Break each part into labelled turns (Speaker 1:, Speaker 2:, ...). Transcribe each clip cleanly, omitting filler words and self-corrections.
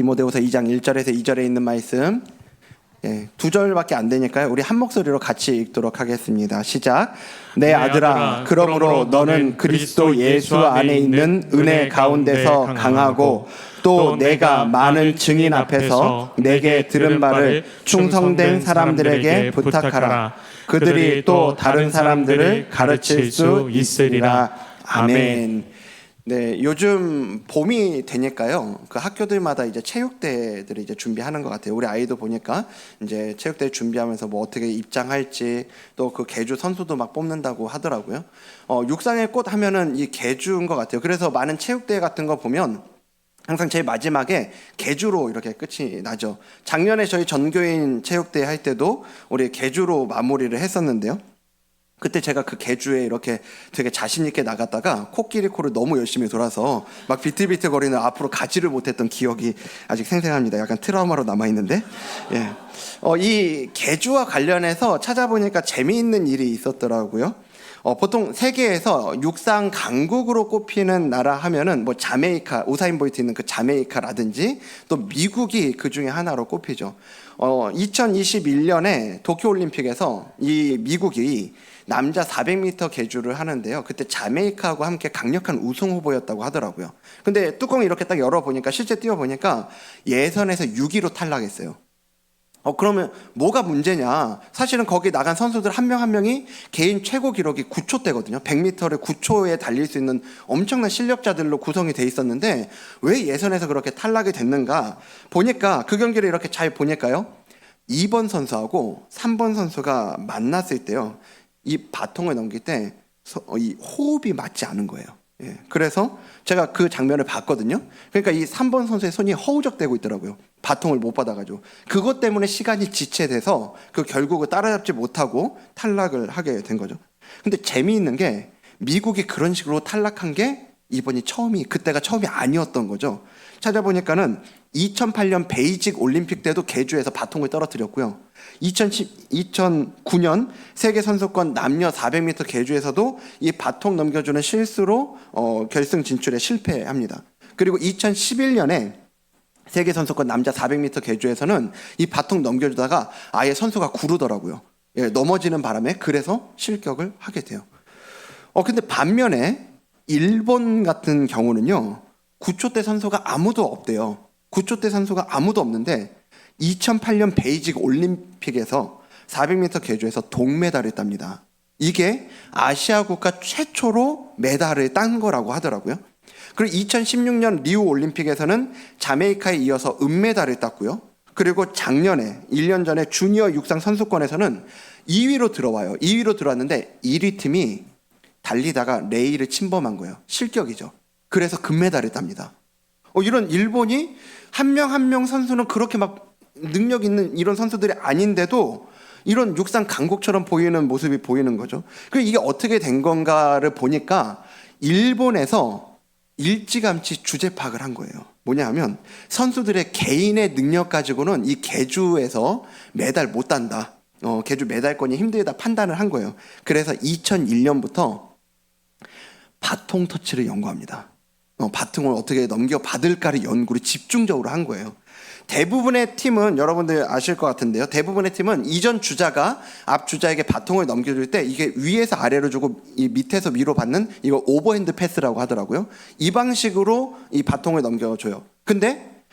Speaker 1: 디모데후서 2장 1절에서 2절에 있는 말씀, 두 절밖에 안 되니까요. 우리 한 목소리로 같이 읽도록 하겠습니다. 시작. 내 아들아, 그러므로 너는 그리스도 예수 안에 있는 은혜 가운데서 강하고 또 내가 많은 증인 앞에서 내게 들은 바를 충성된 사람들에게 부탁하라. 그들이 또 다른 사람들을 가르칠 수 있으리라. 아멘. 네, 요즘 봄이 되니까요. 그 학교들마다 이제 체육대회들을 이제 준비하는 것 같아요. 우리 아이도 보니까 이제 체육대회 준비하면서 뭐 어떻게 입장할지, 또 그 계주 선수도 막 뽑는다고 하더라고요. 육상의 꽃 하면은 이 계주인 것 같아요. 그래서 많은 체육대회 같은 거 보면 항상 제일 마지막에 계주로 이렇게 끝이 나죠. 작년에 저희 전교인 체육대회 할 때도 우리 계주로 마무리를 했었는데요. 그때 제가 그 계주에 이렇게 되게 자신 있게 나갔다가 코끼리 코를 너무 열심히 돌아서 막 비틀비틀거리는 앞으로 가지를 못했던 기억이 아직 생생합니다. 약간 트라우마로 남아있는데. 이 계주와 관련해서 찾아보니까 재미있는 일이 있었더라고요. 보통 세계에서 육상 강국으로 꼽히는 나라 하면은 뭐 자메이카, 우사인 볼트 있는 그 자메이카라든지 또 미국이 그 중에 하나로 꼽히죠. 2021년에 도쿄올림픽에서 이 미국이 남자 400m 계주를 하는데요. 그때 자메이카하고 함께 강력한 우승 후보였다고 하더라고요. 근데 뚜껑을 이렇게 딱 열어보니까, 실제 뛰어보니까 예선에서 6위로 탈락했어요. 그러면 뭐가 문제냐? 사실은 거기 나간 선수들 한 명 한 명이 개인 최고 기록이 9초대거든요. 100m를 9초에 달릴 수 있는 엄청난 실력자들로 구성이 돼 있었는데 왜 예선에서 그렇게 탈락이 됐는가? 보니까 그 경기를 이렇게 잘 보니까요. 2번 선수하고 3번 선수가 만났을 때요. 이 바통을 넘길 때 이 호흡이 맞지 않은 거예요. 그래서 제가 그 장면을 봤거든요. 그러니까 이 3번 선수의 손이 허우적대고 있더라고요. 바통을 못 받아가지고. 그것 때문에 시간이 지체돼서 결국은 따라잡지 못하고 탈락을 하게 된 거죠. 근데 재미있는 게 미국이 그런 식으로 탈락한 게 그때가 처음이 아니었던 거죠. 찾아보니까는 2008년 베이직 올림픽 때도 계주에서 바통을 떨어뜨렸고요. 2009년 세계선수권 남녀 400m 계주에서도 이 바통 넘겨주는 실수로 결승 진출에 실패합니다. 그리고 2011년에 세계선수권 남자 400m 계주에서는 이 바통 넘겨주다가 아예 선수가 구르더라고요. 넘어지는 바람에. 그래서 실격을 하게 돼요. 근데 반면에 일본 같은 경우는요, 9초대 선수가 아무도 없대요. 9초대 선수가 아무도 없는데 2008년 베이직 올림픽에서 400m 계주에서 동메달을 땁니다. 이게 아시아 국가 최초로 메달을 딴 거라고 하더라고요. 그리고 2016년 리우 올림픽에서는 자메이카에 이어서 은메달을 땄고요. 그리고 작년에 1년 전에 주니어 육상 선수권에서는 2위로 들어와요. 2위로 들어왔는데 1위 팀이 달리다가 레일을 침범한 거예요. 실격이죠. 그래서 금메달을 땁니다. 이런 일본이 한 명 한 명 선수는 그렇게 막 능력 있는 이런 선수들이 아닌데도 이런 육상 강국처럼 보이는 모습이 보이는 거죠. 그리고 이게 어떻게 된 건가를 보니까 일본에서 일찌감치 주제 파악을 한 거예요. 뭐냐 하면 선수들의 개인의 능력 가지고는 이 계주에서 메달 못 딴다. 계주 메달권이 힘들다 판단을 한 거예요. 그래서 2001년부터 바통 터치를 연구합니다. 바통을 어떻게 넘겨받을까를 연구를 집중적으로 한 거예요. 대부분의 팀은 여러분들 아실 것 같은데요. 대부분의 팀은 이전 주자가 앞 주자에게 바통을 넘겨줄 때 이게 위에서 아래로 주고 이 밑에서 위로 받는 이거 오버핸드 패스라고 하더라고요. 이 방식으로 이 바통을 넘겨줘요. 근데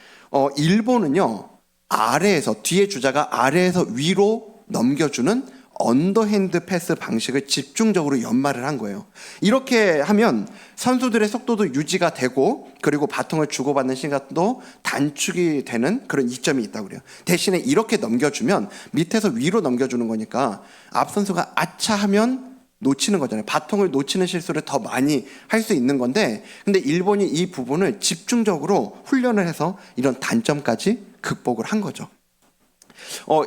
Speaker 1: 일본은요, 아래에서, 뒤에 주자가 아래에서 위로 넘겨주는 언더핸드 패스 방식을 집중적으로 연마를 한 거예요. 이렇게 하면 선수들의 속도도 유지가 되고 그리고 바통을 주고받는 시간도 단축이 되는 그런 이점이 있다고 그래요. 대신에 이렇게 넘겨주면 밑에서 위로 넘겨주는 거니까 앞 선수가 아차 하면 놓치는 거잖아요. 바통을 놓치는 실수를 더 많이 할 수 있는 건데, 근데 일본이 이 부분을 집중적으로 훈련을 해서 이런 단점까지 극복을 한 거죠.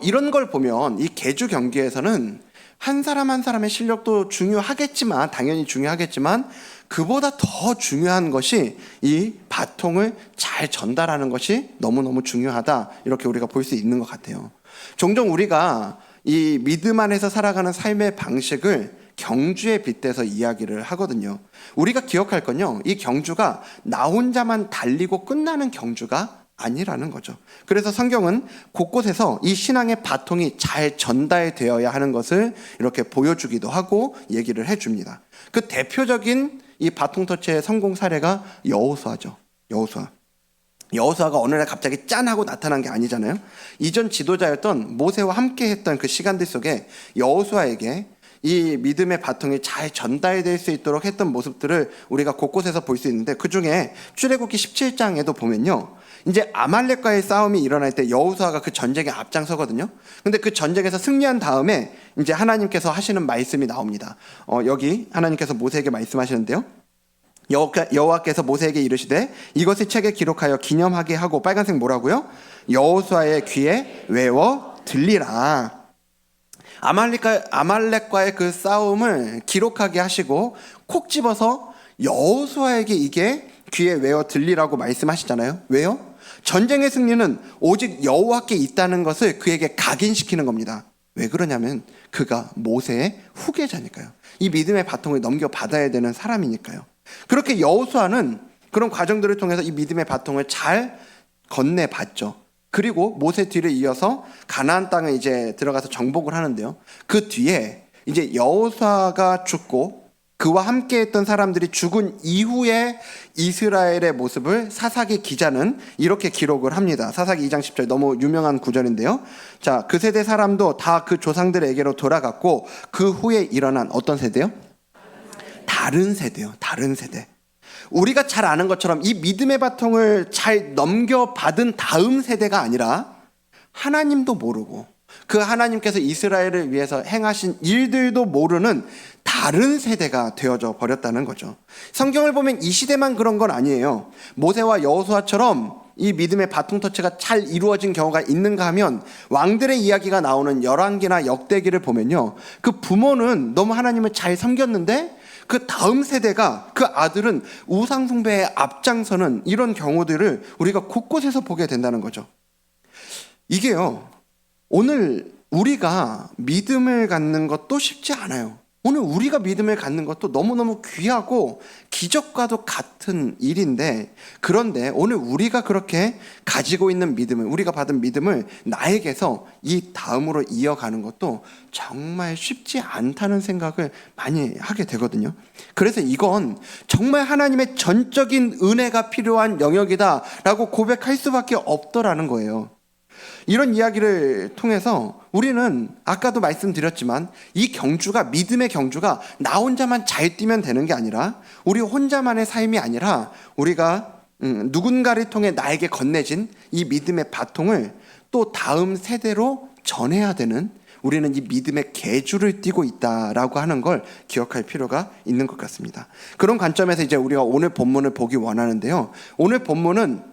Speaker 1: 이런 걸 보면 이 계주 경기에서는 한 사람 한 사람의 실력도 중요하겠지만, 당연히 중요하겠지만 그보다 더 중요한 것이 이 바통을 잘 전달하는 것이 너무너무 중요하다, 이렇게 우리가 볼 수 있는 것 같아요. 종종 우리가 이 믿음 안에서 살아가는 삶의 방식을 경주에 빗대서 이야기를 하거든요. 우리가 기억할 건요, 이 경주가 나 혼자만 달리고 끝나는 경주가 아니라는 거죠. 그래서 성경은 곳곳에서 이 신앙의 바통이 잘 전달되어야 하는 것을 이렇게 보여주기도 하고 얘기를 해줍니다. 그 대표적인 이 바통 터치의 성공 사례가 여호수아죠. 여호수아가 어느 날 갑자기 짠 하고 나타난 게 아니잖아요. 이전 지도자였던 모세와 함께 했던 그 시간들 속에 여호수아에게 이 믿음의 바통이 잘 전달될 수 있도록 했던 모습들을 우리가 곳곳에서 볼 수 있는데, 그 중에 출애굽기 17장에도 보면요, 이제 아말렉과의 싸움이 일어날 때 여호수아가 그 전쟁에 앞장서거든요. 근데 그 전쟁에서 승리한 다음에 이제 하나님께서 하시는 말씀이 나옵니다. 여기 하나님께서 모세에게 말씀하시는데요, 여호와께서 모세에게 이르시되 이것을 책에 기록하여 기념하게 하고, 빨간색 뭐라고요? 여호수아의 귀에 외워 들리라. 아말렉과의 그 싸움을 기록하게 하시고 콕 집어서 여호수아에게 이게 귀에 외워 들리라고 말씀하시잖아요. 왜요? 전쟁의 승리는 오직 여호와께 있다는 것을 그에게 각인시키는 겁니다. 왜 그러냐면 그가 모세의 후계자니까요. 이 믿음의 바통을 넘겨받아야 되는 사람이니까요. 그렇게 여호수아는 그런 과정들을 통해서 이 믿음의 바통을 잘 건네봤죠. 그리고 모세 뒤를 이어서 가나안 땅에 이제 들어가서 정복을 하는데요, 그 뒤에 이제 여호수아가 죽고 그와 함께 했던 사람들이 죽은 이후에 이스라엘의 모습을 사사기 기자는 이렇게 기록을 합니다. 사사기 2장 10절, 너무 유명한 구절인데요. 자, 그 세대 사람도 다 그 조상들에게로 돌아갔고 그 후에 일어난 어떤 세대요? 다른 세대요. 다른 세대. 우리가 잘 아는 것처럼 이 믿음의 바통을 잘 넘겨받은 다음 세대가 아니라 하나님도 모르고 그 하나님께서 이스라엘을 위해서 행하신 일들도 모르는 다른 세대가 되어져 버렸다는 거죠. 성경을 보면 이 시대만 그런 건 아니에요. 모세와 여호수아처럼 이 믿음의 바통 터치가 잘 이루어진 경우가 있는가 하면 왕들의 이야기가 나오는 열왕기나 역대기를 보면요, 그 부모는 너무 하나님을 잘 섬겼는데 그 다음 세대가, 그 아들은 우상 숭배에 앞장서는 이런 경우들을 우리가 곳곳에서 보게 된다는 거죠. 이게요, 오늘 우리가 믿음을 갖는 것도 쉽지 않아요. 오늘 우리가 믿음을 갖는 것도 너무너무 귀하고 기적과도 같은 일인데, 그런데 오늘 우리가 그렇게 가지고 있는 믿음을, 우리가 받은 믿음을 나에게서 이 다음으로 이어가는 것도 정말 쉽지 않다는 생각을 많이 하게 되거든요. 그래서 이건 정말 하나님의 전적인 은혜가 필요한 영역이다라고 고백할 수밖에 없더라는 거예요. 이런 이야기를 통해서 우리는 아까도 말씀드렸지만 이 경주가, 믿음의 경주가 나 혼자만 잘 뛰면 되는 게 아니라, 우리 혼자만의 삶이 아니라 우리가 누군가를 통해 나에게 건네진 이 믿음의 바통을 또 다음 세대로 전해야 되는, 우리는 이 믿음의 계주를 띠고 있다라고 하는 걸 기억할 필요가 있는 것 같습니다. 그런 관점에서 이제 우리가 오늘 본문을 보기 원하는데요, 오늘 본문은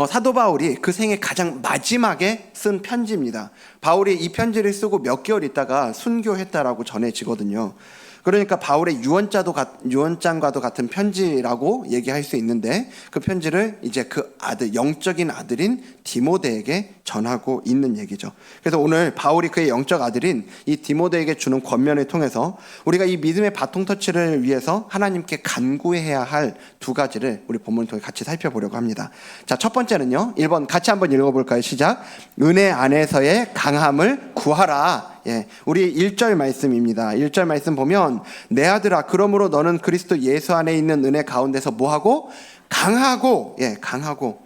Speaker 1: 사도 바울이 그 생애 가장 마지막에 쓴 편지입니다. 바울이 이 편지를 쓰고 몇 개월 있다가 순교했다라고 전해지거든요. 그러니까 바울의 유언장과도 같은 편지라고 얘기할 수 있는데, 그 편지를 이제 그 아들, 영적인 아들인 디모데에게 전하고 있는 얘기죠. 그래서 오늘 바울이 그의 영적 아들인 이 디모데에게 주는 권면을 통해서 우리가 이 믿음의 바통 터치를 위해서 하나님께 간구해야 할 두 가지를 우리 본문을 통해 같이 살펴보려고 합니다. 자, 첫 번째는요, 1번 같이 한번 읽어볼까요? 시작. 은혜 안에서의 강함을 구하라. 예, 우리 1절 말씀입니다. 1절 말씀 보면, 내 아들아, 그러므로 너는 그리스도 예수 안에 있는 은혜 가운데서 뭐하고? 강하고. 예, 강하고.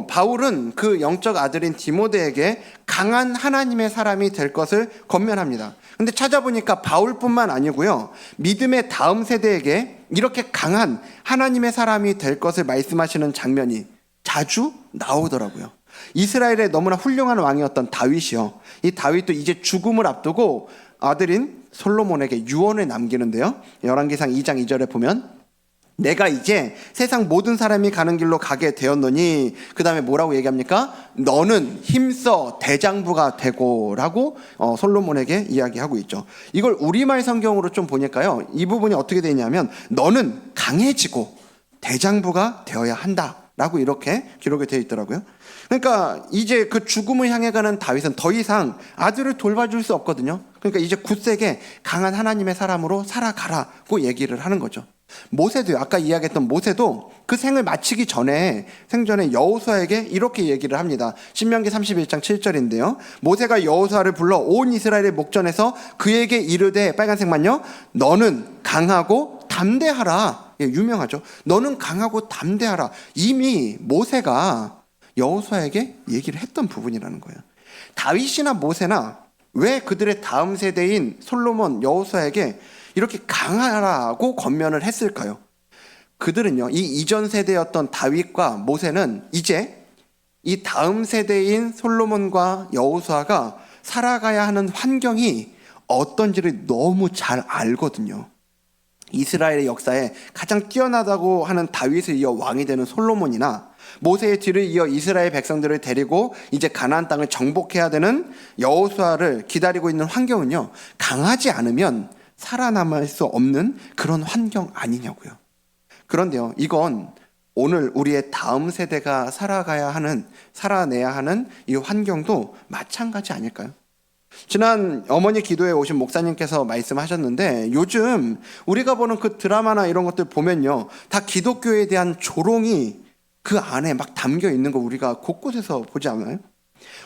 Speaker 1: 바울은 그 영적 아들인 디모데에게 강한 하나님의 사람이 될 것을 권면합니다. 근데 찾아보니까 바울뿐만 아니고요, 믿음의 다음 세대에게 이렇게 강한 하나님의 사람이 될 것을 말씀하시는 장면이 자주 나오더라고요. 이스라엘의 너무나 훌륭한 왕이었던 다윗이요, 이 다윗도 이제 죽음을 앞두고 아들인 솔로몬에게 유언을 남기는데요, 열왕기상 2장 2절에 보면, 내가 이제 세상 모든 사람이 가는 길로 가게 되었노니, 그 다음에 뭐라고 얘기합니까? 너는 힘써 대장부가 되고 라고 솔로몬에게 이야기하고 있죠. 이걸 우리말 성경으로 좀 보니까요, 이 부분이 어떻게 되냐면, 너는 강해지고 대장부가 되어야 한다 라고 이렇게 기록이 되어 있더라고요. 그러니까 이제 그 죽음을 향해 가는 다윗은 더 이상 아들을 돌봐줄 수 없거든요. 그러니까 이제 굳세게 강한 하나님의 사람으로 살아가라고 얘기를 하는 거죠. 모세도요. 아까 이야기했던 모세도 그 생을 마치기 전에 생전에 여호수아에게 이렇게 얘기를 합니다. 신명기 31장 7절인데요. 모세가 여호수아를 불러 온 이스라엘의 목전에서 그에게 이르되, 빨간색만요, 너는 강하고 담대하라. 예, 유명하죠. 너는 강하고 담대하라. 이미 모세가 여호수아에게 얘기를 했던 부분이라는 거예요. 다윗이나 모세나 왜 그들의 다음 세대인 솔로몬, 여호수아에게 이렇게 강하라고 권면을 했을까요? 그들은요, 이 이전 세대였던 다윗과 모세는 이제 이 다음 세대인 솔로몬과 여호수아가 살아가야 하는 환경이 어떤지를 너무 잘 알거든요. 이스라엘의 역사에 가장 뛰어나다고 하는 다윗을 이어 왕이 되는 솔로몬이나 모세의 뒤를 이어 이스라엘 백성들을 데리고 이제 가나안 땅을 정복해야 되는 여호수아를 기다리고 있는 환경은요, 강하지 않으면 살아남을 수 없는 그런 환경 아니냐고요. 그런데요, 이건 오늘 우리의 다음 세대가 살아내야 하는 이 환경도 마찬가지 아닐까요? 지난 어머니 기도에 오신 목사님께서 말씀하셨는데, 요즘 우리가 보는 그 드라마나 이런 것들 보면요, 다 기독교에 대한 조롱이 그 안에 막 담겨 있는 거 우리가 곳곳에서 보지 않아요?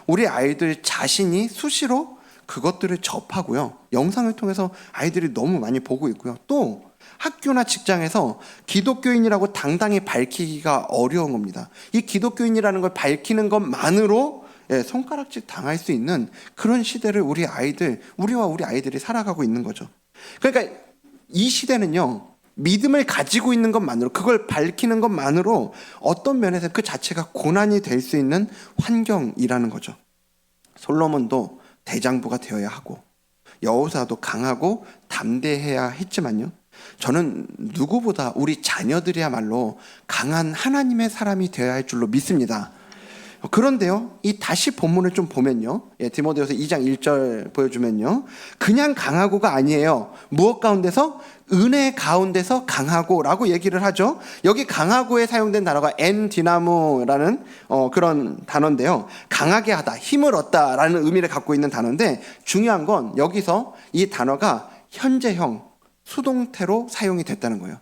Speaker 1: 우리 아이들 자신이 수시로 그것들을 접하고요, 영상을 통해서 아이들이 너무 많이 보고 있고요, 또 학교나 직장에서 기독교인이라고 당당히 밝히기가 어려운 겁니다. 이 기독교인이라는 걸 밝히는 것만으로 손가락질 당할 수 있는 그런 시대를 우리와 우리 아이들이 살아가고 있는 거죠. 그러니까 이 시대는요, 믿음을 가지고 있는 것만으로, 그걸 밝히는 것만으로 어떤 면에서 그 자체가 고난이 될 수 있는 환경이라는 거죠. 솔로몬도 대장부가 되어야 하고 여호수아도 강하고 담대해야 했지만요, 저는 누구보다 우리 자녀들이야말로 강한 하나님의 사람이 되어야 할 줄로 믿습니다. 그런데요, 이 다시 본문을 좀 보면요, 디모데후서 2장 1절 보여주면요, 그냥 강하고가 아니에요. 무엇 가운데서? 은혜 가운데서 강하고라고 얘기를 하죠. 여기 강하고에 사용된 단어가 엔디나모라는 그런 단어인데요, 강하게 하다, 힘을 얻다라는 의미를 갖고 있는 단어인데, 중요한 건 여기서 이 단어가 현재형 수동태로 사용이 됐다는 거예요.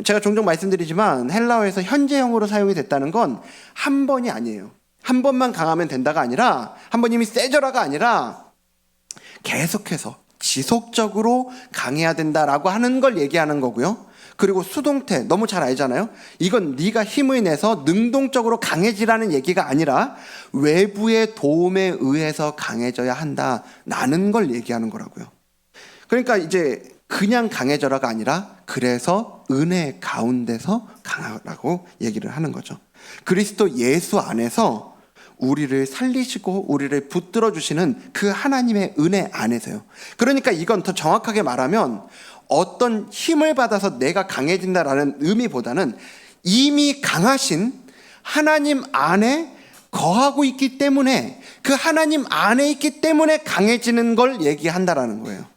Speaker 1: 제가 종종 말씀드리지만 헬라어에서 현재형으로 사용이 됐다는 건 한 번이 아니에요. 한 번만 강하면 된다가 아니라, 한 번 힘이 세져라가 아니라 계속해서 지속적으로 강해야 된다라고 하는 걸 얘기하는 거고요. 그리고 수동태, 너무 잘 알잖아요. 이건 네가 힘을 내서 능동적으로 강해지라는 얘기가 아니라 외부의 도움에 의해서 강해져야 한다라는 걸 얘기하는 거라고요. 그러니까 이제 그냥 강해져라가 아니라 그래서 은혜 가운데서 강하라고 얘기를 하는 거죠. 그리스도 예수 안에서 우리를 살리시고 우리를 붙들어 주시는 그 하나님의 은혜 안에서요. 그러니까 이건 더 정확하게 말하면 어떤 힘을 받아서 내가 강해진다라는 의미보다는 이미 강하신 하나님 안에 거하고 있기 때문에, 그 하나님 안에 있기 때문에 강해지는 걸 얘기한다라는 거예요.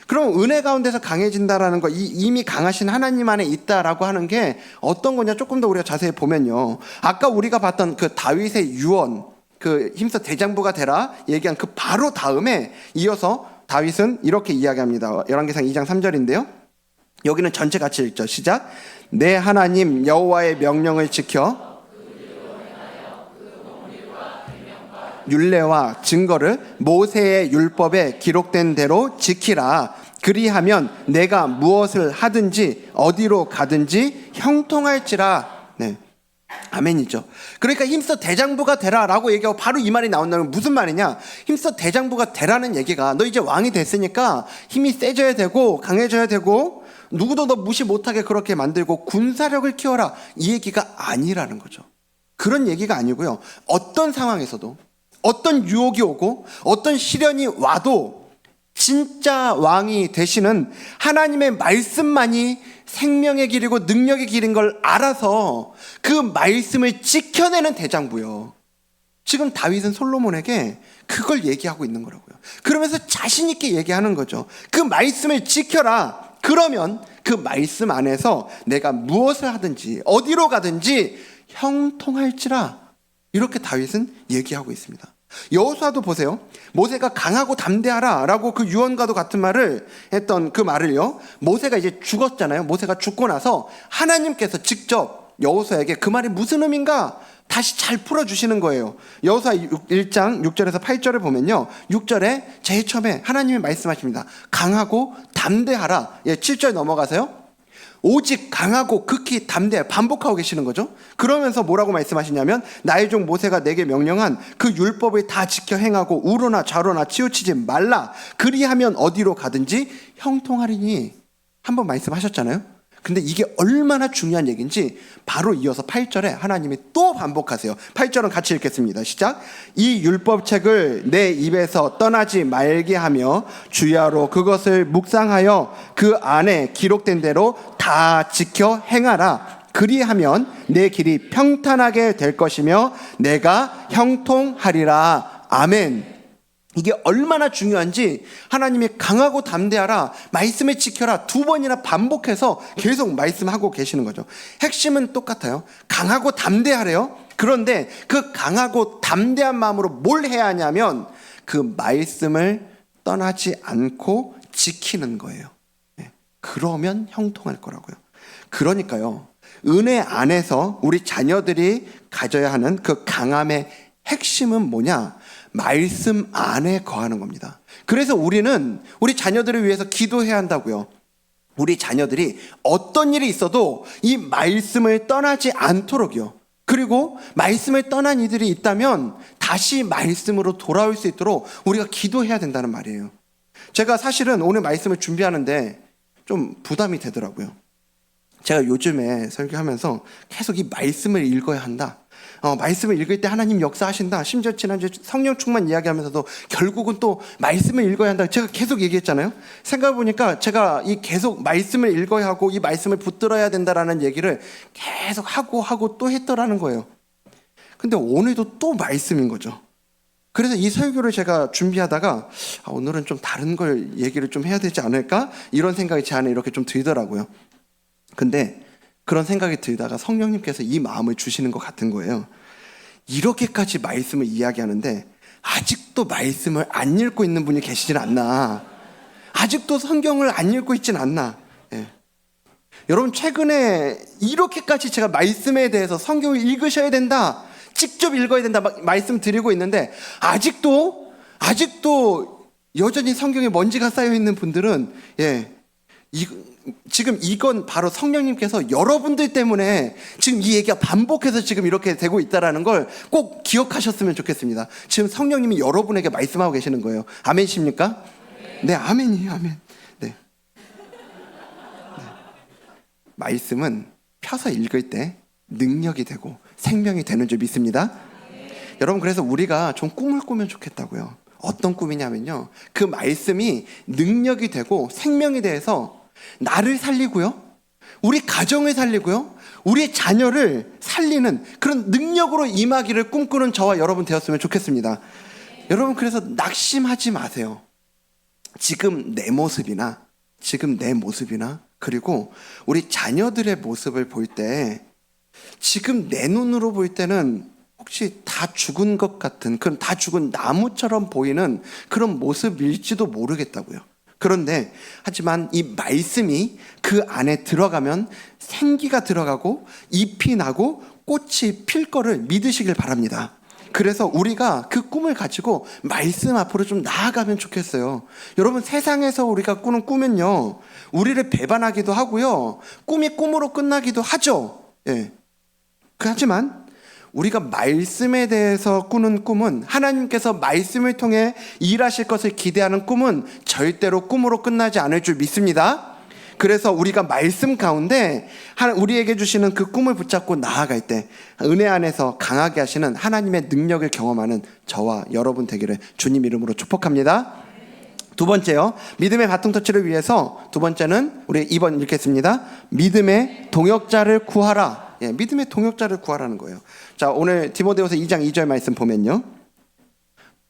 Speaker 1: 그럼 은혜 가운데서 강해진다라는 거, 이미 강하신 하나님 안에 있다라고 하는 게 어떤 거냐, 조금 더 우리가 자세히 보면요, 아까 우리가 봤던 그 다윗의 유언, 그 힘써 대장부가 되라 얘기한 그 바로 다음에 이어서 다윗은 이렇게 이야기합니다. 열왕기상 2장 3절인데요 여기는 전체 같이 읽죠. 시작. 내 하나님 여호와의 명령을 지켜 율례와 증거를 모세의 율법에 기록된 대로 지키라. 그리하면 내가 무엇을 하든지 어디로 가든지 형통할지라. 네, 아멘이죠. 그러니까 힘써 대장부가 되라라고 얘기하고 바로 이 말이 나온다면 무슨 말이냐, 힘써 대장부가 되라는 얘기가 너 이제 왕이 됐으니까 힘이 세져야 되고 강해져야 되고 누구도 너 무시 못하게 그렇게 만들고 군사력을 키워라, 이 얘기가 아니라는 거죠. 그런 얘기가 아니고요, 어떤 상황에서도 어떤 유혹이 오고 어떤 시련이 와도 진짜 왕이 되시는 하나님의 말씀만이 생명의 길이고 능력의 길인 걸 알아서 그 말씀을 지켜내는 대장부요. 지금 다윗은 솔로몬에게 그걸 얘기하고 있는 거라고요. 그러면서 자신 있게 얘기하는 거죠. 그 말씀을 지켜라. 그러면 그 말씀 안에서 내가 무엇을 하든지 어디로 가든지 형통할지라. 이렇게 다윗은 얘기하고 있습니다. 여호수아도 보세요. 모세가 강하고 담대하라 라고 그 유언과도 같은 말을 했던 그 말을요, 모세가 이제 죽었잖아요. 모세가 죽고 나서 하나님께서 직접 여호수아에게 그 말이 무슨 의미인가 다시 잘 풀어주시는 거예요. 여호수아 1장 6절에서 8절을 보면요, 6절에 제일 처음에 하나님이 말씀하십니다. 강하고 담대하라. 7절 넘어가세요. 오직 강하고 극히 담대해, 반복하고 계시는 거죠. 그러면서 뭐라고 말씀하시냐면, 나의 종 모세가 내게 명령한 그 율법을 다 지켜 행하고 우로나 좌로나 치우치지 말라. 그리하면 어디로 가든지 형통하리니. 한번 말씀하셨잖아요. 근데 이게 얼마나 중요한 얘기인지 바로 이어서 8절에 하나님이 또 반복하세요. 8절은 같이 읽겠습니다. 시작. 이 율법책을 내 입에서 떠나지 말게 하며 주야로 그것을 묵상하여 그 안에 기록된 대로 다 지켜 행하라. 그리하면 내 길이 평탄하게 될 것이며 내가 형통하리라. 아멘. 이게 얼마나 중요한지 하나님이 강하고 담대하라, 말씀을 지켜라 2번이나 반복해서 계속 말씀하고 계시는 거죠. 핵심은 똑같아요. 강하고 담대하래요. 그런데 그 강하고 담대한 마음으로 뭘 해야 하냐면 그 말씀을 떠나지 않고 지키는 거예요. 그러면 형통할 거라고요. 그러니까요, 은혜 안에서 우리 자녀들이 가져야 하는 그 강함의 핵심은 뭐냐? 말씀 안에 거하는 겁니다. 그래서 우리는 우리 자녀들을 위해서 기도해야 한다고요. 우리 자녀들이 어떤 일이 있어도 이 말씀을 떠나지 않도록요. 그리고 말씀을 떠난 이들이 있다면 다시 말씀으로 돌아올 수 있도록 우리가 기도해야 된다는 말이에요. 제가 사실은 오늘 말씀을 준비하는데 좀 부담이 되더라고요. 제가 요즘에 설교하면서 계속 이 말씀을 읽어야 한다. 말씀을 읽을 때 하나님 역사하신다. 심지어 지난주에 성령 충만 이야기하면서도 결국은 또 말씀을 읽어야 한다. 제가 계속 얘기했잖아요. 생각해보니까 제가 이 계속 말씀을 읽어야 하고 이 말씀을 붙들어야 된다라는 얘기를 계속 하고 또 했더라는 거예요. 근데 오늘도 또 말씀인 거죠. 그래서 이 설교를 제가 준비하다가 오늘은 좀 다른 걸 얘기를 좀 해야 되지 않을까? 이런 생각이 제 안에 이렇게 좀 들더라고요. 근데 그런 생각이 들다가 성령님께서 이 마음을 주시는 것 같은 거예요. 이렇게까지 말씀을 이야기하는데 아직도 말씀을 안 읽고 있는 분이 계시진 않나. 아직도 성경을 안 읽고 있진 않나. 여러분, 최근에 이렇게까지 제가 말씀에 대해서 성경을 읽으셔야 된다, 직접 읽어야 된다 막 말씀드리고 있는데 아직도 여전히 성경에 먼지가 쌓여 있는 분들은 지금 이건 바로 성령님께서 여러분들 때문에 지금 이 얘기가 반복해서 지금 이렇게 되고 있다는 걸 꼭 기억하셨으면 좋겠습니다. 지금 성령님이 여러분에게 말씀하고 계시는 거예요. 아멘이십니까? 네, 아멘이에요. 아멘. 네. 말씀은 펴서 읽을 때 능력이 되고 생명이 되는 줄 믿습니다. 여러분, 그래서 우리가 좀 꿈을 꾸면 좋겠다고요. 어떤 꿈이냐면요, 그 말씀이 능력이 되고 생명이 돼서 나를 살리고요, 우리 가정을 살리고요, 우리의 자녀를 살리는 그런 능력으로 임하기를 꿈꾸는 저와 여러분 되었으면 좋겠습니다. 여러분, 그래서 낙심하지 마세요. 지금 내 모습이나 그리고 우리 자녀들의 모습을 볼 때 지금 내 눈으로 볼 때는 혹시 다 죽은 것 같은, 그런 다 죽은 나무처럼 보이는 그런 모습일지도 모르겠다고요. 그런데 하지만 이 말씀이 그 안에 들어가면 생기가 들어가고 잎이 나고 꽃이 필 거를 믿으시길 바랍니다. 그래서 우리가 그 꿈을 가지고 말씀 앞으로 좀 나아가면 좋겠어요. 여러분, 세상에서 우리가 꾸는 꿈은요, 우리를 배반하기도 하고요, 꿈이 꿈으로 끝나기도 하죠. 하지만 우리가 말씀에 대해서 꾸는 꿈은, 하나님께서 말씀을 통해 일하실 것을 기대하는 꿈은 절대로 꿈으로 끝나지 않을 줄 믿습니다. 그래서 우리가 말씀 가운데 우리에게 주시는 그 꿈을 붙잡고 나아갈 때 은혜 안에서 강하게 하시는 하나님의 능력을 경험하는 저와 여러분 되기를 주님 이름으로 축복합니다. 두 번째요, 믿음의 바통터치를 위해서 두 번째는 우리 2번 읽겠습니다. 믿음의 동역자를 구하라. 믿음의 동역자를 구하라는 거예요. 자, 오늘 디모데후서 2장 2절 말씀 보면요,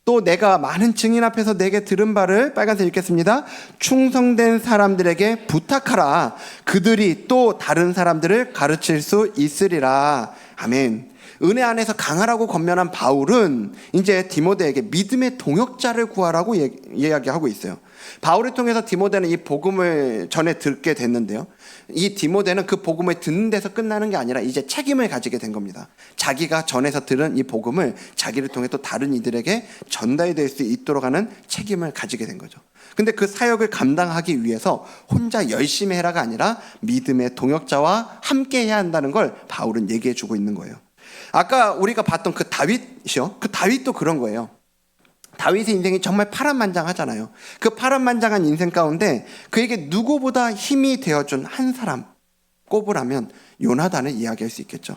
Speaker 1: 또 내가 많은 증인 앞에서 내게 들은 바를, 빨간색 읽겠습니다. 충성된 사람들에게 부탁하라. 그들이 또 다른 사람들을 가르칠 수 있으리라. 아멘. 은혜 안에서 강하라고 권면한 바울은 이제 디모데에게 믿음의 동역자를 구하라고 이야기하고 있어요. 바울을 통해서 디모데는 이 복음을 전해 듣게 됐는데요. 이 디모데는 그 복음을 듣는 데서 끝나는 게 아니라 이제 책임을 가지게 된 겁니다. 자기가 전해서 들은 이 복음을 자기를 통해 또 다른 이들에게 전달될 수 있도록 하는 책임을 가지게 된 거죠. 근데 그 사역을 감당하기 위해서 혼자 열심히 해라가 아니라 믿음의 동역자와 함께 해야 한다는 걸 바울은 얘기해 주고 있는 거예요. 아까 우리가 봤던 그 다윗이요. 그 다윗도 그런 거예요. 다윗의 인생이 정말 파란만장하잖아요. 그 파란만장한 인생 가운데 그에게 누구보다 힘이 되어준 한 사람 꼽으라면 요나단을 이야기할 수 있겠죠.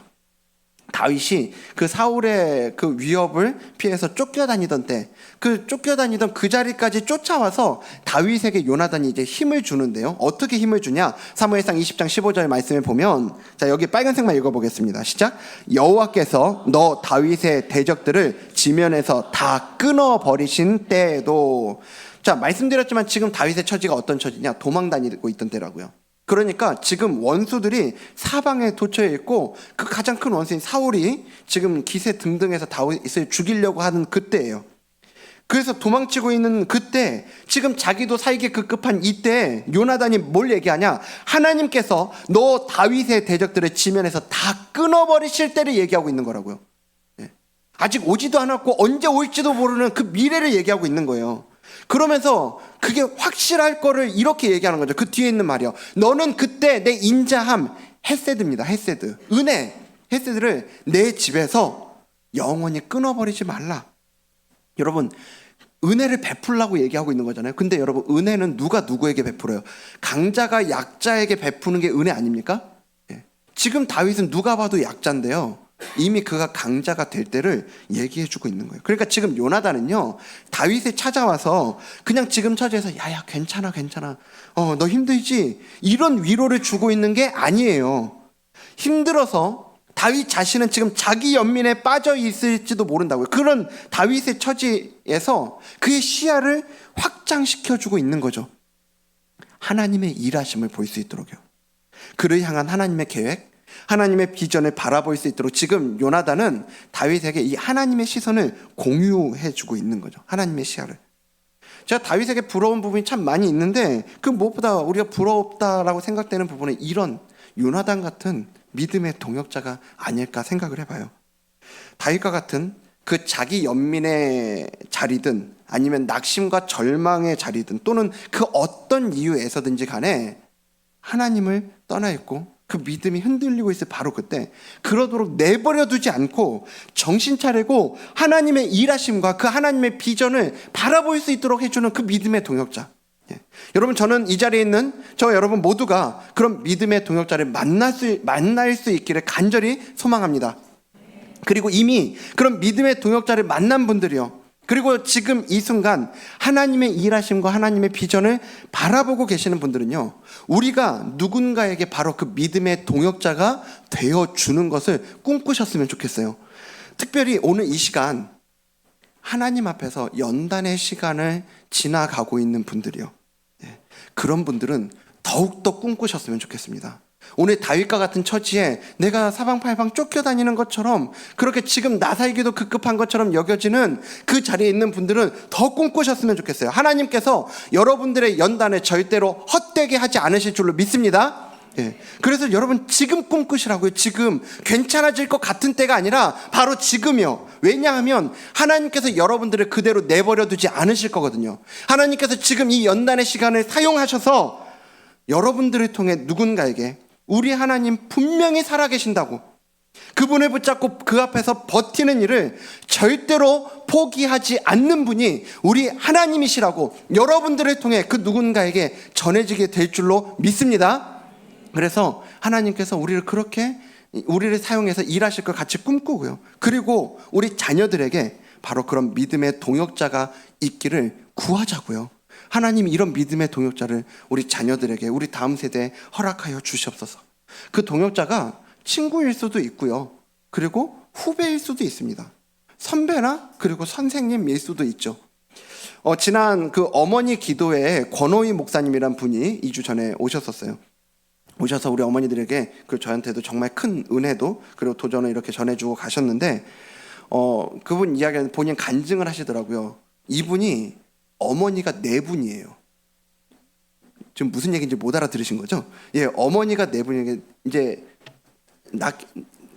Speaker 1: 다윗이 그 사울의 그 위협을 피해서 쫓겨다니던 때, 그 쫓겨다니던 그 자리까지 쫓아와서 다윗에게 요나단이 이제 힘을 주는데요. 어떻게 힘을 주냐? 사무엘상 20장 15절 말씀에 보면, 자, 여기 빨간색만 읽어보겠습니다. 시작. 여호와께서 너 다윗의 대적들을 지면에서 다 끊어버리신 때에도. 자, 말씀드렸지만 지금 다윗의 처지가 어떤 처지냐? 도망 다니고 있던 때라고요. 그러니까 지금 원수들이 사방에 도처에 있고 그 가장 큰 원수인 사울이 지금 기세 등등해서 다윗을 죽이려고 하는 그때예요. 그래서 도망치고 있는 그때, 지금 자기도 살기 급급한 이때 요나단이 뭘 얘기하냐? 하나님께서 너 다윗의 대적들을 지면에서 다 끊어버리실 때를 얘기하고 있는 거라고요. 아직 오지도 않았고 언제 올지도 모르는 그 미래를 얘기하고 있는 거예요. 그러면서 그게 확실할 거를 이렇게 얘기하는 거죠. 그 뒤에 있는 말이요. 너는 그때 내 인자함, 헤세드입니다. 헤세드. 은혜, 헤세드를 내 집에서 영원히 끊어버리지 말라. 여러분, 은혜를 베풀라고 얘기하고 있는 거잖아요. 근데 여러분, 은혜는 누가 누구에게 베풀어요? 강자가 약자에게 베푸는 게 은혜 아닙니까? 지금 다윗은 누가 봐도 약자인데요. 이미 그가 강자가 될 때를 얘기해주고 있는 거예요. 그러니까 지금 요나단은요, 다윗에 찾아와서 그냥 지금 처지에서 야야 괜찮아 너 힘들지? 이런 위로를 주고 있는 게 아니에요. 힘들어서 다윗 자신은 지금 자기 연민에 빠져 있을지도 모른다고요. 그런 다윗의 처지에서 그의 시야를 확장시켜주고 있는 거죠. 하나님의 일하심을 볼 수 있도록요. 그를 향한 하나님의 계획, 하나님의 비전을 바라볼 수 있도록 지금 요나단은 다윗에게 이 하나님의 시선을 공유해주고 있는 거죠. 하나님의 시야를. 제가 다윗에게 부러운 부분이 참 많이 있는데 그 무엇보다 우리가 부럽다라고 생각되는 부분은 이런 요나단 같은 믿음의 동역자가 아닐까 생각을 해봐요. 다윗과 같은 그 자기 연민의 자리든 아니면 낙심과 절망의 자리든 또는 그 어떤 이유에서든지 간에 하나님을 떠나 있고 그 믿음이 흔들리고 있을 바로 그때 그러도록 내버려 두지 않고 정신 차리고 하나님의 일하심과 그 하나님의 비전을 바라볼 수 있도록 해주는 그 믿음의 동역자. 여러분, 저는 이 자리에 있는 저와 여러분 모두가 그런 믿음의 동역자를 만날 수 있기를 간절히 소망합니다. 그리고 이미 그런 믿음의 동역자를 만난 분들이요, 그리고 지금 이 순간 하나님의 일하심과 하나님의 비전을 바라보고 계시는 분들은요, 우리가 누군가에게 바로 그 믿음의 동역자가 되어주는 것을 꿈꾸셨으면 좋겠어요. 특별히 오늘 이 시간 하나님 앞에서 연단의 시간을 지나가고 있는 분들이요, 그런 분들은 더욱더 꿈꾸셨으면 좋겠습니다. 오늘 다윗과 같은 처지에 내가 사방팔방 쫓겨다니는 것처럼 그렇게 지금 나 살기도 급급한 것처럼 여겨지는 그 자리에 있는 분들은 더 꿈꾸셨으면 좋겠어요. 하나님께서 여러분들의 연단을 절대로 헛되게 하지 않으실 줄로 믿습니다. 그래서 여러분 지금 꿈꾸시라고요. 지금 괜찮아질 것 같은 때가 아니라 바로 지금이요. 왜냐하면 하나님께서 여러분들을 그대로 내버려 두지 않으실 거거든요. 하나님께서 지금 이 연단의 시간을 사용하셔서 여러분들을 통해 누군가에게 우리 하나님 분명히 살아계신다고, 그분을 붙잡고 그 앞에서 버티는 일을 절대로 포기하지 않는 분이 우리 하나님이시라고 여러분들을 통해 그 누군가에게 전해지게 될 줄로 믿습니다. 그래서 하나님께서 우리를 사용해서 일하실 걸 같이 꿈꾸고요, 그리고 우리 자녀들에게 바로 그런 믿음의 동역자가 있기를 구하자고요. 하나님, 이런 믿음의 동역자를 우리 자녀들에게, 우리 다음 세대에 허락하여 주시옵소서. 그 동역자가 친구일 수도 있고요, 그리고 후배일 수도 있습니다. 선배나 그리고 선생님일 수도 있죠. 지난 그 어머니 기도회에 권호희 목사님이란 분이 2주 전에 오셨었어요. 오셔서 우리 어머니들에게 그 저한테도 정말 큰 은혜도 그리고 도전을 이렇게 전해주고 가셨는데 그분 이야기는 본인 간증을 하시더라고요. 이분이 어머니가 네 분이에요. 지금 무슨 얘기인지 못 알아들으신 거죠? 예, 어머니가 네 분이 이제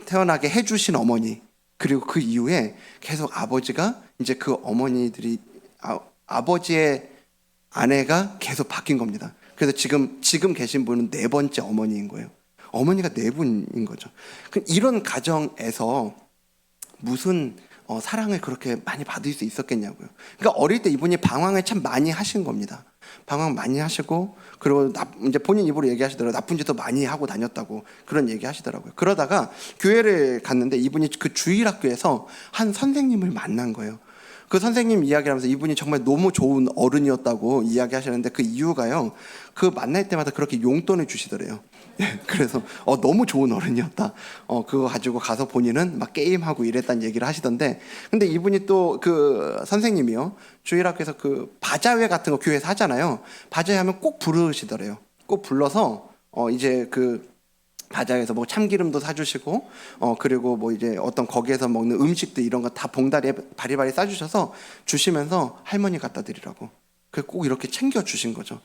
Speaker 1: 태어나게 해주신 어머니, 그리고 그 이후에 계속 아버지가 이제 그 어머니들이 아버지의 아내가 계속 바뀐 겁니다. 그래서 지금 계신 분은 네 번째 어머니인 거예요. 어머니가 네 분인 거죠. 이런 가정에서 무슨 사랑을 그렇게 많이 받을 수 있었겠냐고요. 그러니까 어릴 때 이분이 방황을 참 많이 하신 겁니다. 방황 많이 하시고, 그리고 이제 본인 입으로 얘기하시더라고요. 나쁜 짓도 많이 하고 다녔다고 그런 얘기 하시더라고요. 그러다가 교회를 갔는데 이분이 그 주일학교에서 한 선생님을 만난 거예요. 그 선생님 이야기를 하면서 이분이 정말 너무 좋은 어른이었다고 이야기하시는데 그 이유가요, 그 만날 때마다 그렇게 용돈을 주시더래요. 그래서 너무 좋은 어른이었다. 그거 가지고 가서 본인은 막 게임하고 이랬다는 얘기를 하시던데, 근데 이분이 또 그 선생님이요, 주일학교에서 그 바자회 같은 거 교회에서 하잖아요. 바자회 하면 꼭 부르시더래요. 꼭 불러서 이제 그 바자회에서 뭐 참기름도 사주시고 그리고 뭐 이제 어떤 거기에서 먹는 음식도 이런 거 다 봉다리에 바리바리 싸주셔서 주시면서 할머니 갖다 드리라고 꼭 이렇게 챙겨 주신 거죠.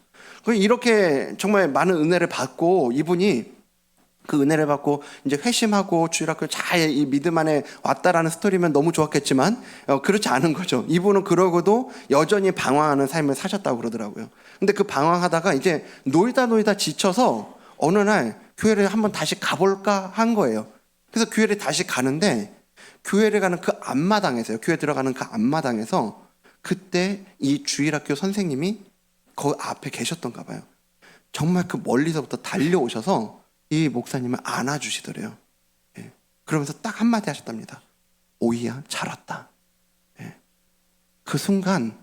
Speaker 1: 이렇게 정말 많은 은혜를 받고 이분이 그 은혜를 받고 이제 회심하고 주일학교 잘 이 믿음 안에 왔다라는 스토리면 너무 좋았겠지만 그렇지 않은 거죠. 이분은 그러고도 여전히 방황하는 삶을 사셨다고 그러더라고요. 근데 그 방황하다가 이제 놀다 지쳐서 어느 날 교회를 한번 다시 가볼까 한 거예요. 그래서 교회를 다시 가는데 교회를 가는 그 앞마당에서요, 교회 들어가는 그 앞마당에서 그때 이 주일학교 선생님이 그 앞에 계셨던가 봐요. 정말 그 멀리서부터 달려오셔서 이 목사님을 안아주시더래요. 예. 그러면서 딱 한마디 하셨답니다. 오이야, 잘 왔다. 예. 그 순간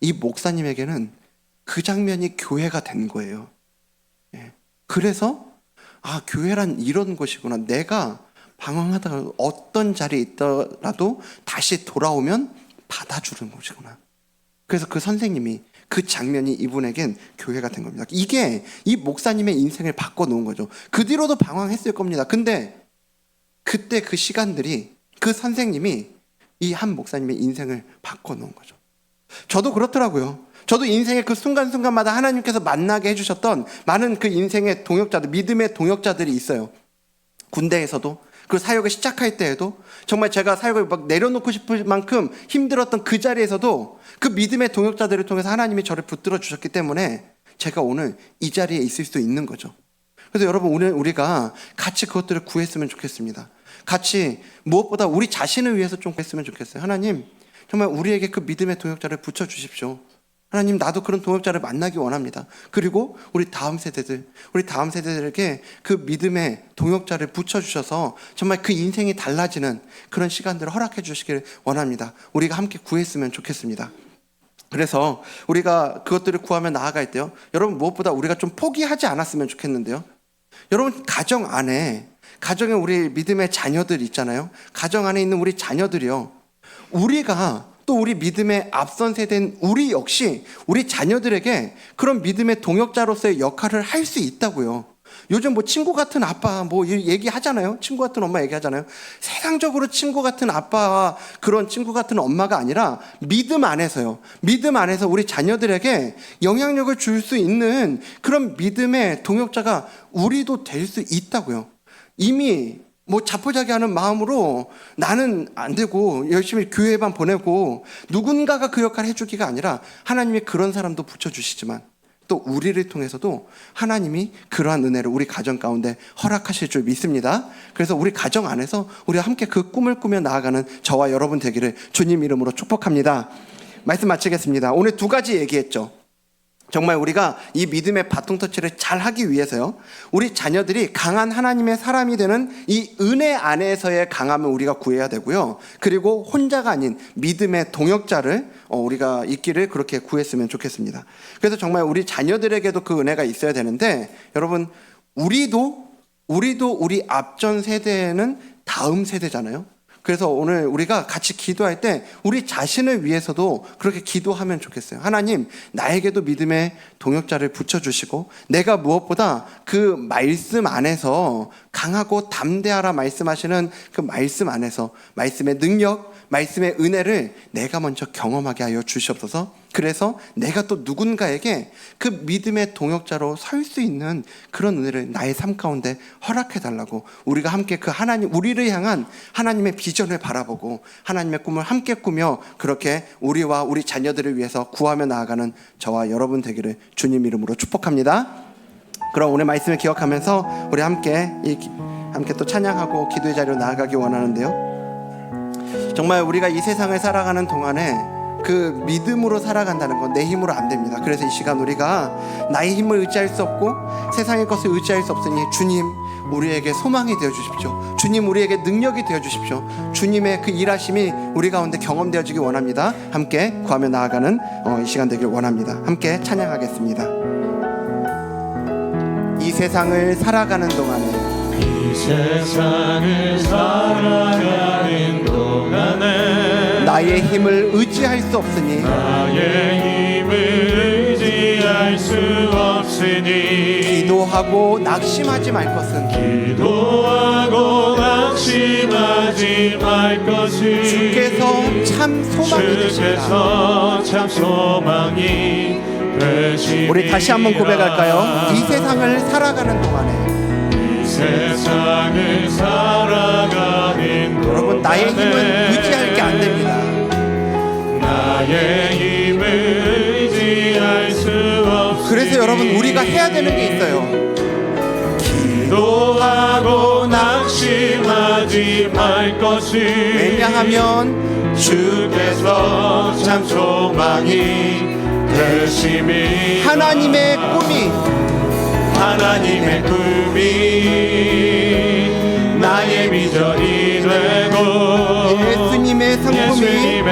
Speaker 1: 이 목사님에게는 그 장면이 교회가 된 거예요. 예. 그래서 교회란 이런 곳이구나. 내가 방황하다가 어떤 자리에 있더라도 다시 돌아오면 받아주는 곳이구나. 그래서 그 선생님이, 그 장면이 이분에겐 교회가 된 겁니다. 이게 이 목사님의 인생을 바꿔놓은 거죠. 그 뒤로도 방황했을 겁니다. 근데 그때 그 시간들이, 그 선생님이 이 한 목사님의 인생을 바꿔놓은 거죠. 저도 그렇더라고요. 저도 인생의 그 순간순간마다 하나님께서 만나게 해주셨던 많은 그 인생의 동역자들, 믿음의 동역자들이 있어요. 군대에서도, 그 사역을 시작할 때에도, 정말 제가 사역을 막 내려놓고 싶을 만큼 힘들었던 그 자리에서도 그 믿음의 동역자들을 통해서 하나님이 저를 붙들어 주셨기 때문에 제가 오늘 이 자리에 있을 수 있는 거죠. 그래서 여러분, 오늘 우리가 같이 그것들을 구했으면 좋겠습니다. 같이 무엇보다 우리 자신을 위해서 좀 구했으면 좋겠어요. 하나님, 정말 우리에게 그 믿음의 동역자를 붙여주십시오. 하나님, 나도 그런 동역자를 만나기 원합니다. 그리고 우리 다음 세대들에게 그 믿음의 동역자를 붙여주셔서 정말 그 인생이 달라지는 그런 시간들을 허락해 주시길 원합니다. 우리가 함께 구했으면 좋겠습니다. 그래서 우리가 그것들을 구하며 나아갈 때요, 여러분, 무엇보다 우리가 좀 포기하지 않았으면 좋겠는데요, 여러분, 가정에 우리 믿음의 자녀들 있잖아요. 가정 안에 있는 우리 자녀들이요, 우리가 또 우리 믿음의 앞선 세대인 우리 역시 우리 자녀들에게 그런 믿음의 동역자로서의 역할을 할 수 있다고요. 요즘 뭐 친구 같은 아빠 뭐 얘기하잖아요. 친구 같은 엄마 얘기하잖아요. 세상적으로 친구 같은 아빠와 그런 친구 같은 엄마가 아니라 믿음 안에서요, 믿음 안에서 우리 자녀들에게 영향력을 줄 수 있는 그런 믿음의 동역자가 우리도 될 수 있다고요. 이미 뭐 자포자기하는 마음으로 나는 안 되고 열심히 교회만 보내고 누군가가 그 역할을 해주기가 아니라 하나님이 그런 사람도 붙여주시지만 또 우리를 통해서도 하나님이 그러한 은혜를 우리 가정 가운데 허락하실 줄 믿습니다. 그래서 우리 가정 안에서 우리가 함께 그 꿈을 꾸며 나아가는 저와 여러분 되기를 주님 이름으로 축복합니다. 말씀 마치겠습니다. 오늘 두 가지 얘기했죠. 정말 우리가 이 믿음의 바통 터치를 잘 하기 위해서요, 우리 자녀들이 강한 하나님의 사람이 되는 이 은혜 안에서의 강함을 우리가 구해야 되고요, 그리고 혼자가 아닌 믿음의 동역자를 우리가 있기를 그렇게 구했으면 좋겠습니다. 그래서 정말 우리 자녀들에게도 그 은혜가 있어야 되는데, 여러분, 우리도 우리 앞전 세대에는 다음 세대잖아요. 그래서 오늘 우리가 같이 기도할 때 우리 자신을 위해서도 그렇게 기도하면 좋겠어요. 하나님, 나에게도 믿음의 동역자를 붙여주시고 내가 무엇보다 그 말씀 안에서 강하고 담대하라 말씀하시는 그 말씀 안에서 말씀의 능력, 말씀의 은혜를 내가 먼저 경험하게 하여 주시옵소서. 그래서 내가 또 누군가에게 그 믿음의 동역자로 설 수 있는 그런 은혜를 나의 삶 가운데 허락해 달라고, 우리가 함께 그 하나님, 우리를 향한 하나님의 비전을 바라보고 하나님의 꿈을 함께 꾸며 그렇게 우리와 우리 자녀들을 위해서 구하며 나아가는 저와 여러분 되기를 주님 이름으로 축복합니다. 그럼 오늘 말씀을 기억하면서 우리 함께 또 찬양하고 기도의 자리로 나아가기 원하는데요, 정말 우리가 이 세상을 살아가는 동안에 그 믿음으로 살아간다는 건 내 힘으로 안 됩니다. 그래서 이 시간 우리가 나의 힘을 의지할 수 없고 세상의 것을 의지할 수 없으니 주님, 우리에게 소망이 되어 주십시오. 주님, 우리에게 능력이 되어 주십시오. 주님의 그 일하심이 우리 가운데 경험되어지기 원합니다. 함께 구하며 나아가는 이 시간 되길 원합니다. 함께 찬양하겠습니다. 이 세상을 살아가는 동안에,
Speaker 2: 이 세상을 살아가는 동안에
Speaker 1: 나의 힘을 의지할 수 없으니,
Speaker 2: 나의 힘을 의지할 수 없으니
Speaker 1: 기도하고 낙심하지 말 것은,
Speaker 2: 기도하고 낙심하지 말 것은
Speaker 1: 주께서 참 소망이 되십니다.
Speaker 2: 주께서 참 소망이 되십니다.
Speaker 1: 우리 다시 한번 고백할까요? 이 세상을 살아가는 동안에,
Speaker 2: 세상을 살아가는
Speaker 1: 여러분, 나의 힘은 의지할 게 안 됩니다.
Speaker 2: 나의 힘을 의지할 수 없으니
Speaker 1: 그래서 여러분, 우리가 해야 되는 게 있어요.
Speaker 2: 기도하고 낙심하지 말 것을,
Speaker 1: 왜냐하면
Speaker 2: 주께서 참 소망이 되심이,
Speaker 1: 하나님의 꿈이
Speaker 2: 나의 비전이 되고
Speaker 1: 예수님의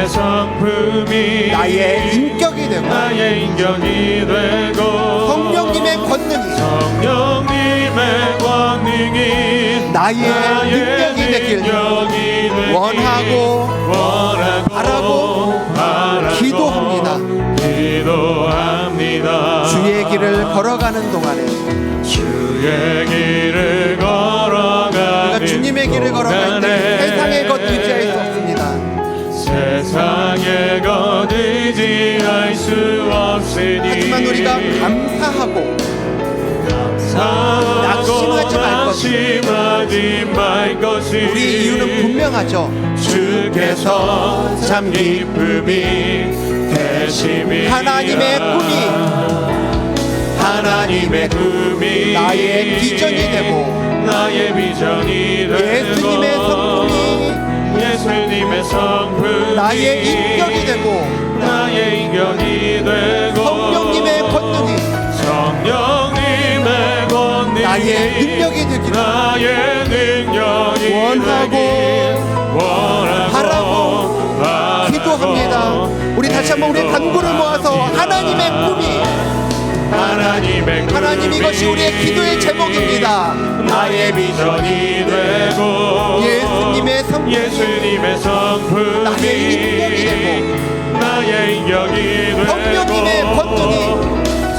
Speaker 1: 성품이 나의 인격이 되고 성령님의 권능이 나의 능력이 되길 원하고 바라고 기도합니다. 주의 길을 걸어가는 동안에,
Speaker 2: 주의 길을 걸어가는
Speaker 1: 우리가 주님의 길을 걸어갈 때 세상의 것 의지할 수 없습니다.
Speaker 2: 세상의 것 의지할 수 없으니,
Speaker 1: 하지만 우리가 감사하고 낙심하지 말 것을, 우리 이유는 분명하죠.
Speaker 2: 주께서 참 기쁨이 되심이,
Speaker 1: 하나님의 꿈이 나의 비전이 되고 예수님의 성품이 나의 인격이 되고 성령님의 권능이 나의 능력이 되기를 원하고 바라고 기도합니다. 우리 다시 한번 우리 간구를 모아서 하나님의 하나님, 이것이 우리의 기도의 제목입니다.
Speaker 2: 나의 비전이 되고
Speaker 1: 예수님의 성품 나의 인격이 되고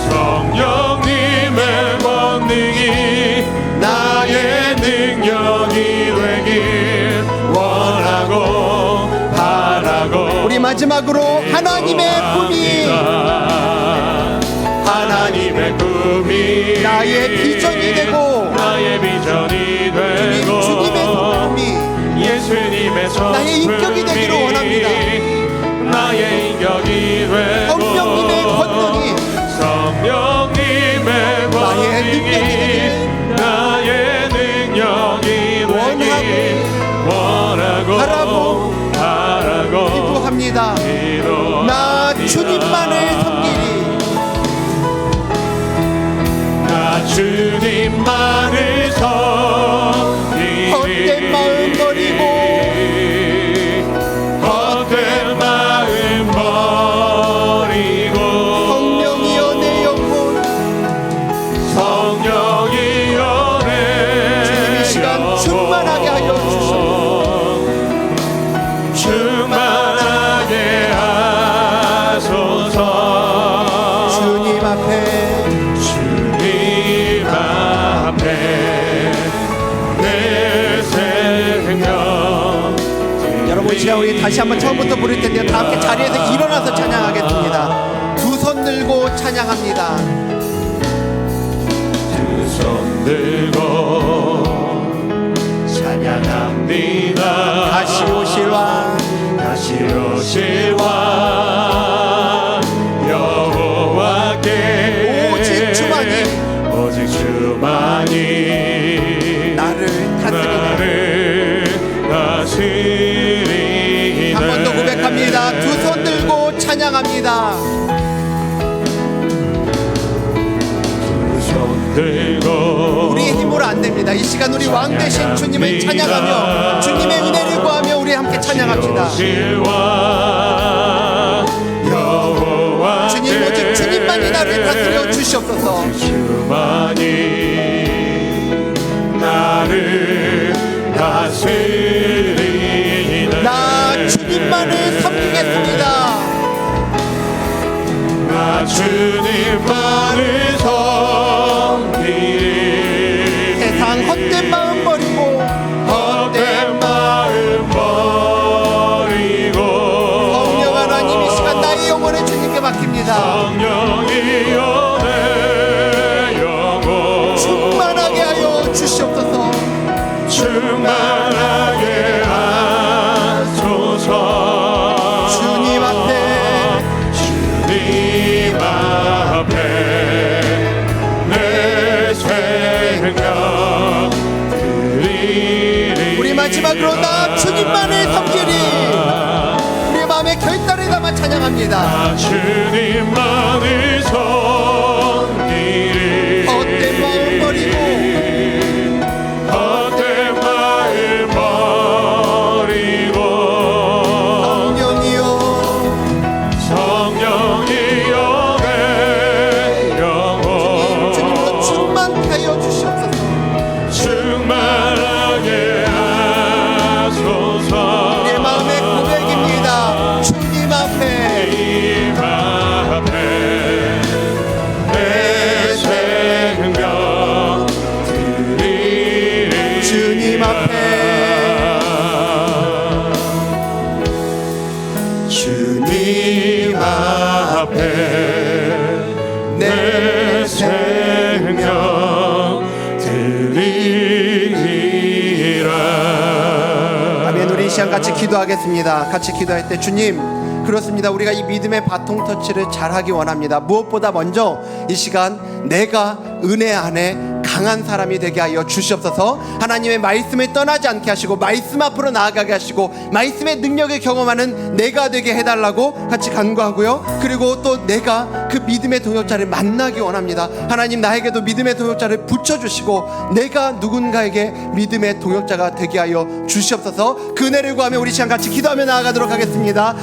Speaker 1: 성령님의 권능이
Speaker 2: 나의 능력이 되길 원하고 바라고,
Speaker 1: 우리 마지막으로 하나님의 꿈이 나의 비전이 되고
Speaker 2: 예수님의 성품이
Speaker 1: 나의 인격이 되기를 원합니다. 성령님의 권능이 나의 능력이 되길 원하고 바라고 기도합니다. 나 주님만을 섬기리,
Speaker 2: 주님만을 섬기리,
Speaker 1: 헛된 마음 버리고 여러분 이 시간 우리 다시 한번 처음부터 부를 텐데요. 다 함께 자리에서 일어나서 찬양하겠습니다. 두 손 들고 찬양합니다.
Speaker 2: 두 손 들고 찬양합니다.
Speaker 1: 다시 오실 왕,
Speaker 2: 다시 오실 왕 여호와께
Speaker 1: 오직 주만이
Speaker 2: 오직 주만이
Speaker 1: 나를 다스리네. 한 번 더 고백합니다. 두 손 들고 찬양합니다.
Speaker 2: 들고
Speaker 1: 우리의 힘으로 안 됩니다. 이 시간 우리 왕 되신 주님을 찬양하며 주님의 은혜를 구하며 우리 함께 찬양합시다. 주님 오직 주님만이 나를 다스려 주시옵소서.
Speaker 2: 주만이 나를 다스리네.
Speaker 1: 나 주님만을 섬기겠습니다.
Speaker 2: 나 주님만을 섬기리.
Speaker 1: 세상 헛된 마음 버리고
Speaker 2: 헛된 마음 버리고
Speaker 1: 성령 하나님 이 시간 나의 영혼을 주님께 맡깁니다.
Speaker 2: 성령이여 내 영혼
Speaker 1: 충만하게 하여 주시옵소서.
Speaker 2: 충만하게 하소서.
Speaker 1: 주님 앞에
Speaker 2: 주님 앞에 내 생명 드리리.
Speaker 1: 우리 마지막으로 나 주님만을 섬기리. 우리 마음에 결단을 담아 찬양합니다.
Speaker 2: 나 주님만을 섬기리.
Speaker 1: 헛된 마음 버리고
Speaker 2: 헛된 마음 버리고
Speaker 1: 성령이여
Speaker 2: 성령이여 내 영혼
Speaker 1: 주님으로 충만케 하여 주시옵소서.
Speaker 2: 충만하게 하소서.
Speaker 1: 우리의 마음의 고백입니다. 주님 앞에
Speaker 2: 주님 앞에 내 생명 드리리.
Speaker 1: 주님 앞에
Speaker 2: 주님 앞에 내 생명 드리리라.
Speaker 1: 아멘. 우리 이 시간 같이 기도하겠습니다. 같이 기도할 때 주님, 그렇습니다. 우리가 이 믿음의 바통 터치를 잘하기 원합니다. 무엇보다 먼저 이 시간 내가 은혜 안에 강한 사람이 되게 하여 주시옵소서. 하나님의 말씀을 떠나지 않게 하시고 말씀 앞으로 나아가게 하시고 말씀의 능력을 경험하는 내가 되게 해달라고 같이 간구하고요. 그리고 또 내가 그 믿음의 동역자를 만나기 원합니다. 하나님 나에게도 믿음의 동역자를 붙여주시고 내가 누군가에게 믿음의 동역자가 되게 하여 주시옵소서. 그 은혜를 구하며 우리 시간 같이 기도하며 나아가도록 하겠습니다.